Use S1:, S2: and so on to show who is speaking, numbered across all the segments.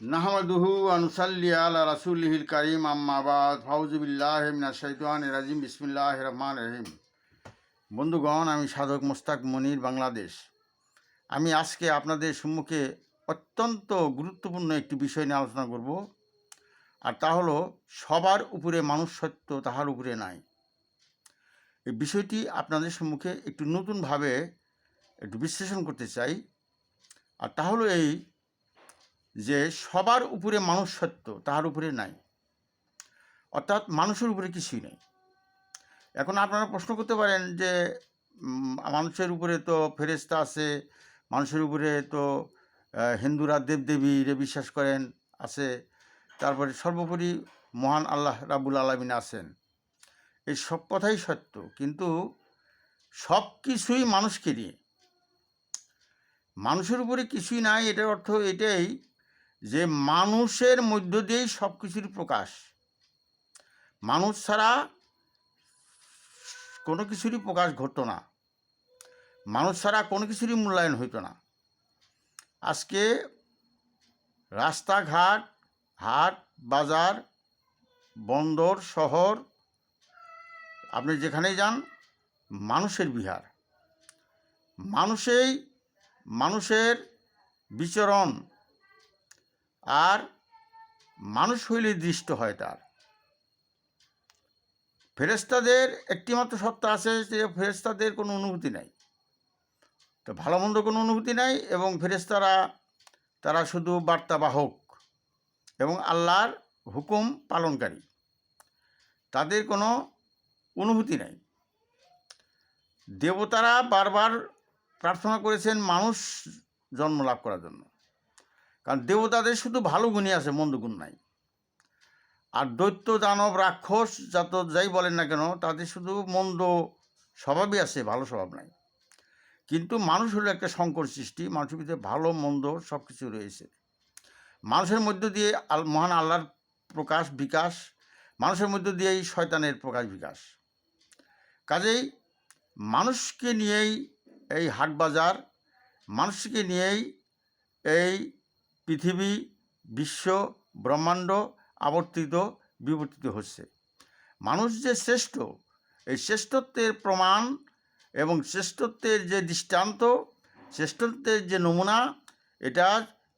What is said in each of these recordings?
S1: নাহমাদুহু ওয়া নুসাল্লি আলা রাসূলিহিল কারীম আম্মা বাদ ফাউযু বিল্লাহি মিনাশ শাইতানির রাজিম বিসমিল্লাহির রহমানির রহিম। বন্ধুগণ, আমি সাধক মোস্তাক মনির, বাংলাদেশ। আমি আজকে আপনাদের সম্মুখে অত্যন্ত গুরুত্বপূর্ণ একটি বিষয় নিয়ে আলোচনা করব, আর তা হলো সবার উপরে মানুষ সত্য, তাহার উপরে নাই। এই বিষয়টি আপনাদের সম্মুখে একটু নতুনভাবে একটু বিশ্লেষণ করতে চাই। আর তা হলো এই যে সবার উপরে মানুষ সত্য, তাহার উপরে নাই, অর্থাৎ মানুষের উপরে কিছুই নেই। এখন আপনারা প্রশ্ন করতে পারেন যে মানুষের উপরে তো ফেরেশতা আছে, মানুষের উপরে তো হিন্দুরা দেবদেবীরে বিশ্বাস করেন আছে, তারপরে সর্বোপরি মহান আল্লাহ রাব্বুল আলামিন আছেন। এই সব কথাই সত্য, কিন্তু সব কিছুই মানুষকে নিয়ে। মানুষের উপরে কিছুই নাই, এটার অর্থ এটাই যে মানুষের মধ্য দিয়েই সব কিছুর প্রকাশ। মানুষ ছাড়া কোনো কিছুরই প্রকাশ ঘটতো না, মানুষ ছাড়া কোনো কিছুরই মূল্যায়ন হইতো না। আজকে রাস্তাঘাট, হাট বাজার, বন্দর, শহর, আপনি যেখানেই যান মানুষের বিহার। মানুষের বিচরণ, আর মানুষ হইলে দৃষ্ট হয় তার। ফেরেশতাদের একটিমাত্র সত্তা আছে, যে ফেরেশতাদের কোনো অনুভূতি নাই, তো ভালো মন্দ কোনো অনুভূতি নাই, এবং ফেরেশতারা তারা শুধু বার্তাবাহক এবং আল্লাহর হুকুম পালনকারী, তাদের কোনো অনুভূতি নাই। দেবতারা বারবার প্রার্থনা করেছেন মানুষ জন্ম লাভ করার জন্য, কারণ দেবতাদের শুধু ভালো গুণই আছে, মন্দ গুণ নাই। আর দৈত্য, দানব, রাক্ষস যত যাই বলেন না কেন, তাদের শুধু মন্দ স্বভাবই আছে, ভালো স্বভাব নাই। কিন্তু মানুষ হলো একটা সংকর সৃষ্টি, মানুষের ভিতরে ভালো মন্দ সব কিছু রয়েছে। মানুষের মধ্য দিয়ে মহান আল্লাহর প্রকাশ বিকাশ, মানুষের মধ্য দিয়েই শয়তানের প্রকাশ বিকাশ। কাজেই মানুষকে নিয়েই এই হাট বাজার, মানুষকে নিয়েই এই পৃথিবী, বিশ্ব, ব্রহ্মাণ্ড আবর্তিত বিবর্তিত হচ্ছে। মানুষ যে শ্রেষ্ঠ, এই শ্রেষ্ঠত্বের প্রমাণ এবং শ্রেষ্ঠত্বের যে দৃষ্টান্ত, শ্রেষ্ঠত্বের যে নমুনা, এটা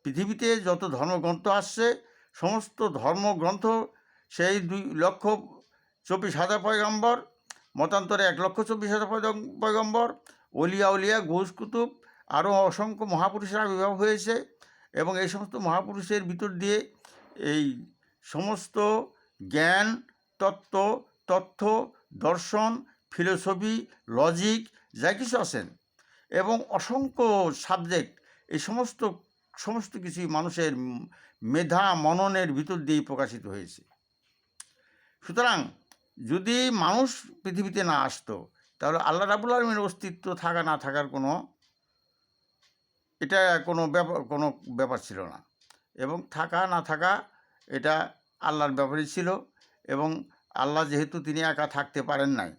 S1: পৃথিবীতে যত ধর্মগ্রন্থ আসছে, সমস্ত ধর্মগ্রন্থ, সেই 2,24,000 পয়গম্বর, মতান্তরে 1,24,000 পয়গম্বর, অলিয়া উলিয়া, গৌস কুতুব, আরও অসংখ্য মহাপুরুষের আবির্ভাব হয়েছে, এবং এই সমস্ত মহাপুরুষের ভিতর দিয়ে এই সমস্ত জ্ঞান, তথ্য, দর্শন, ফিলোসফি, লজিক যা কিছু আছেন, এবং অসংখ্য সাবজেক্ট, এই সমস্ত কিছুই মানুষের মেধা মননের ভিতর দিয়েই প্রকাশিত হয়েছে। সুতরাং যদি মানুষ পৃথিবীতে না আসতো, তাহলে আল্লাহ রাব্বুল আলামিনের অস্তিত্ব থাকা না থাকার এটা কোনো ব্যাপার ছিল না, এবং থাকা না থাকা এটা আল্লাহর ব্যাপারই ছিল। এবং আল্লাহ যেহেতু তিনি একা থাকতে পারেন নাই,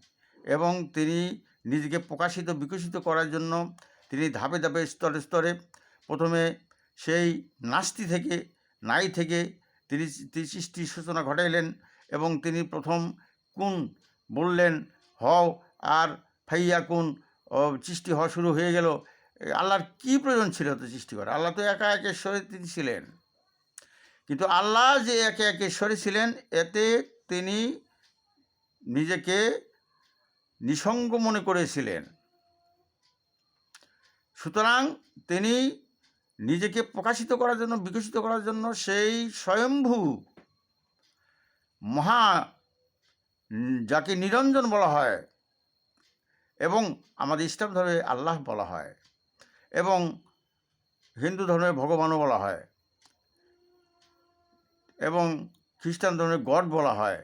S1: এবং তিনি নিজেকে বিকশিত করার জন্য তিনি ধাপে ধাপে স্তরে স্তরে প্রথমে সেই নাই থেকে তিনি সৃষ্টির সূচনা ঘটাইলেন, এবং তিনি প্রথম কুন বললেন হও, আর ফাইয়া কুন সৃষ্টি হওয়া শুরু হয়ে গেল। আল্লাহর কী প্রয়োজন ছিল তো সৃষ্টি করা? আল্লাহ তো একা একেশ্বরে তিনি ছিলেন। কিন্তু আল্লাহ যে একে একেশ্বরে ছিলেন, এতে তিনি নিজেকে নিঃসঙ্গ মনে করেছিলেন। সুতরাং তিনি নিজেকে প্রকাশিত করার জন্য, বিকশিত করার জন্য সেই স্বয়ম্ভু যাকে নিরঞ্জন বলা হয়, এবং আমাদের ইসলাম ধর্মে আল্লাহ বলা হয়, এবং হিন্দু ধর্মে ভগবানও বলা হয়, এবং খ্রিস্টান ধর্মে গড বলা হয়,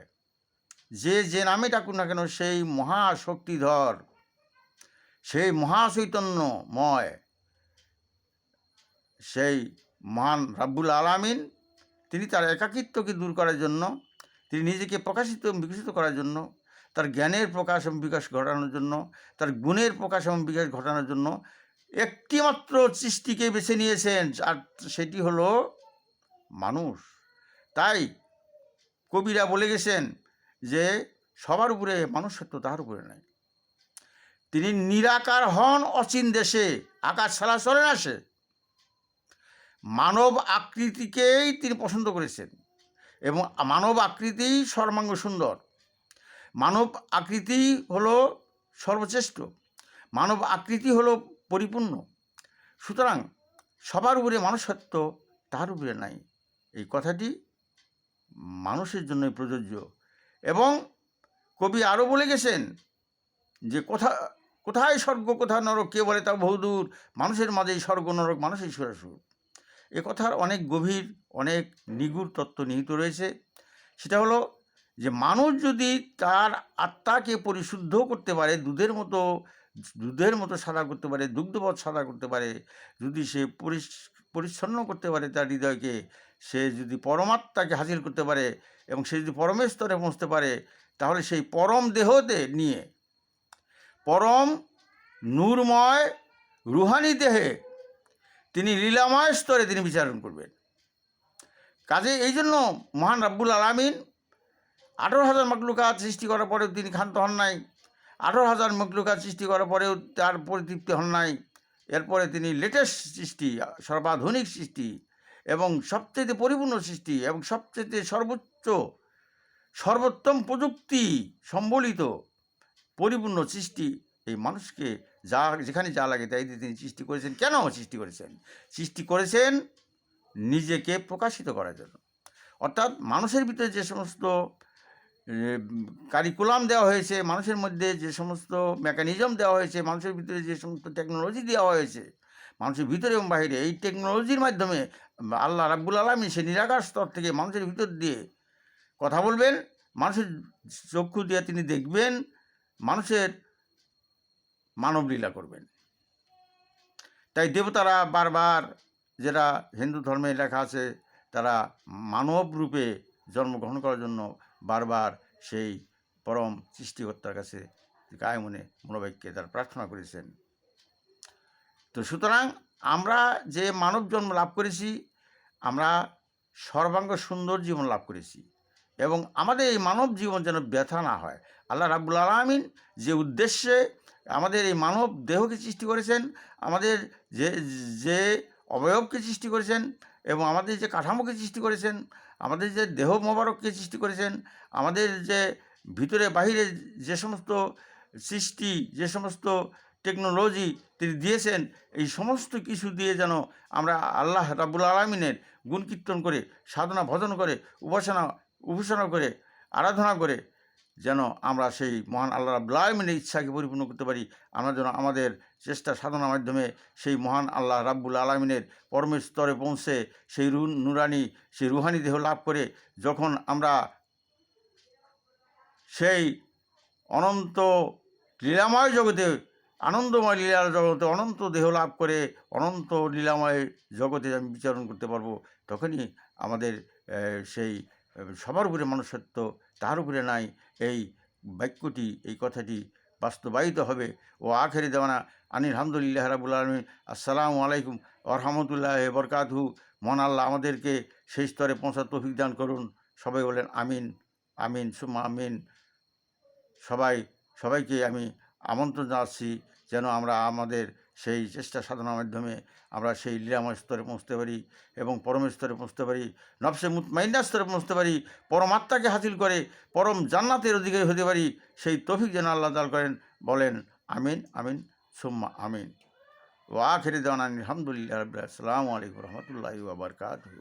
S1: যে নামে ডাকুন না কেন, সেই মহাশক্তিধর, সেই মহাচৈতন্যময়, সেই মহান রাব্বুল আলামিন, তিনি তার একাকিত্বকে দূর করার জন্য, তিনি নিজেকে প্রকাশিত বিকশিত করার জন্য, তার জ্ঞানের প্রকাশ এবং বিকাশ ঘটানোর জন্য, তার গুণের প্রকাশ এবং বিকাশ ঘটানোর জন্য একটিমাত্র সৃষ্টিকে বেছে নিয়েছেন, আর সেটি হলো মানুষ। তাই কবিরা বলে গেছেন যে সবার উপরে মানুষত্ব, তাহার উপরে নাই। তিনি নিরাকার হন অচিন দেশে, আকাশ ছাড়া চলে না সে। মানব আকৃতিকেই তিনি পছন্দ করেছেন এবং মানব আকৃতি সর্বাঙ্গ সুন্দর। মানব আকৃতি হলো সর্বশ্রেষ্ঠ, মানব আকৃতি হলো পরিপূর্ণ। সুতরাং সবার উপরে মানুষত্ব, তার উপরে নাই। এই কথাটি মানুষের জন্যই প্রযোজ্য। এবং কবি আরও বলে গেছেন যে কোথায় স্বর্গ কোথায় নরক, কে বলে তা বহুদূর, মানুষের মাঝেই স্বর্গ নরক, মানুষের সুরাসুর। এ কথার অনেক গভীর, অনেক নিগূঢ় তত্ত্ব নিহিত রয়েছে। সেটা হলো যে মানুষ যদি তার আত্মাকে পরিশুদ্ধ করতে পারে, দুধের মতো সাদা করতে পারে, দুগ্ধবৎ সাদা করতে পারে, যদি সে পরিচ্ছন্ন করতে পারে তার হৃদয়কে, সে যদি পরমাত্মাকে হাসিল করতে পারে এবং সে যদি পরমের স্তরে পৌঁছতে পারে, তাহলে সেই পরম দেহতে নিয়ে পরম নূরময় রুহানি দেহে তিনি লীলাময় স্তরে তিনি বিচারণ করবেন। কাজে এই জন্য মহান রাব্বুল আলামিন 18,000 মখলুকাত সৃষ্টি করার পরেও তিনি ক্ষান্ত হন নাই। 18,000 মখলুকাত সৃষ্টি করার পরেও তার পরিতৃপ্তি হন নাই। এরপরে তিনি লেটেস্ট সৃষ্টি, সর্বাধুনিক সৃষ্টি এবং সবচেয়ে পরিপূর্ণ সৃষ্টি এবং সবচেয়ে সর্বোত্তম প্রযুক্তি সম্বলিত পরিপূর্ণ সৃষ্টি, এই মানুষকে যেখানে যা লাগে তাই দিয়ে তিনি সৃষ্টি করেছেন। কেন সৃষ্টি করেছেন? সৃষ্টি করেছেন নিজেকে প্রকাশিত করার জন্য। অর্থাৎ মানুষের ভিতরে যে সমস্ত কারিকুলাম দেওয়া হয়েছে, মানুষের মধ্যে যে সমস্ত মেকানিজম দেওয়া হয়েছে, মানুষের ভিতরে যে সমস্ত টেকনোলজি দেওয়া হয়েছে, মানুষের ভিতরে এবং বাইরে, এই টেকনোলজির মাধ্যমে আল্লাহ রাব্বুল আলামিন সে নিরাকার স্তর থেকে মানুষের ভিতর দিয়ে কথা বলবেন, মানুষের চক্ষু দিয়ে তিনি দেখবেন, মানুষের মানব লীলা করবেন। তাই দেবতারা বারবার, যেটা হিন্দু ধর্মে লেখা আছে, তারা মানব রূপে জন্মগ্রহণ করার জন্য বারবার সেই পরম সৃষ্টিকর্তার কাছে কায়মনে মনোবাক্যে তারা প্রার্থনা করেছেন। তো সুতরাং আমরা যে মানব জন্ম লাভ করেছি, আমরা সর্বাঙ্গ সুন্দর জীবন লাভ করেছি এবং আমাদের এই মানব জীবন যেন ব্যথা না হয়। আল্লাহ রাব্বুল আলামিন যে উদ্দেশ্যে আমাদের এই মানব দেহকে সৃষ্টি করেছেন, আমাদের যে অবয়বকে সৃষ্টি করেছেন এবং আমাদের যে কাঠামোকে সৃষ্টি করেছেন, আমাদের যে দেহ মোবারককে সৃষ্টি করেছেন, আমাদের যে ভিতরে বাহিরে যে সমস্ত সৃষ্টি, যে সমস্ত টেকনোলজি তিনি দিয়েছেন, এই সমস্ত কিছু দিয়ে যেন আমরা আল্লাহ রাব্বুল আলামিনের গুণ কীর্তন করে, সাধনা ভজন করে, উপাসনা করে, আরাধনা করে যেন আমরা সেই মহান আল্লাহ রাব্বুল আলামিনের ইচ্ছাকে পরিপূর্ণ করতে পারি। আমরা যেন আমাদের চেষ্টা সাধনার মাধ্যমে সেই মহান আল্লাহ রাব্বুল আলামিনের পরমের স্তরে পৌঁছে সেই নুরানি, সেই রুহানি দেহ লাভ করে যখন আমরা সেই অনন্ত লীলাময় জগতে, আনন্দময় লীলার জগতে অনন্ত দেহ লাভ করে অনন্ত লীলাময় জগতে আমি বিচরণ করতে পারবো, তখনই আমাদের সেই সবার উপরে মানুষত্ব, তার উপরে নাই, এই বাক্যটি, এই কথাটি বাস্তবায়িত হবে। ও আখেরি দেওয়ানা আনিল হামদুলিল্লাহ রাব্বুল আলামিন। আসসালামু আলাইকুম ওয়া রাহমাতুল্লাহি ওয়া বারাকাতুহু। মহান আল্লাহ আমাদেরকে সেই স্তরে পৌঁছার তৌফিক দান করুন। সবাই বলেন আমিন, আমিন সুম্মা আমিন। সবাইকে আমি আমন্ত্রণ জানাচ্ছি যেন আমরা আমাদের সেই চেষ্টা সাধনার মাধ্যমে আমরা সেই লীলাময় স্তরে পৌঁছতে পারি এবং পরমের স্তরে পৌঁছতে পারি, নফসে মুতমাইন্নার স্তরে পৌঁছতে পারি, পরমাত্মাকে হাসিল করে পরম জান্নাতের অধিকারী হতে পারি। সেই তৌফিক যেন আল্লাহ দান করেন। বলেন আমিন, আমিন সুম্মা আমিন। ওয়া আখিরি দাওয়ানা আলহামদুলিল্লাহি রাব্বিল আলামিন। আসসালামু আলাইকুম ওয়া রাহমাতুল্লাহি ওয়া বারাকাতুহু।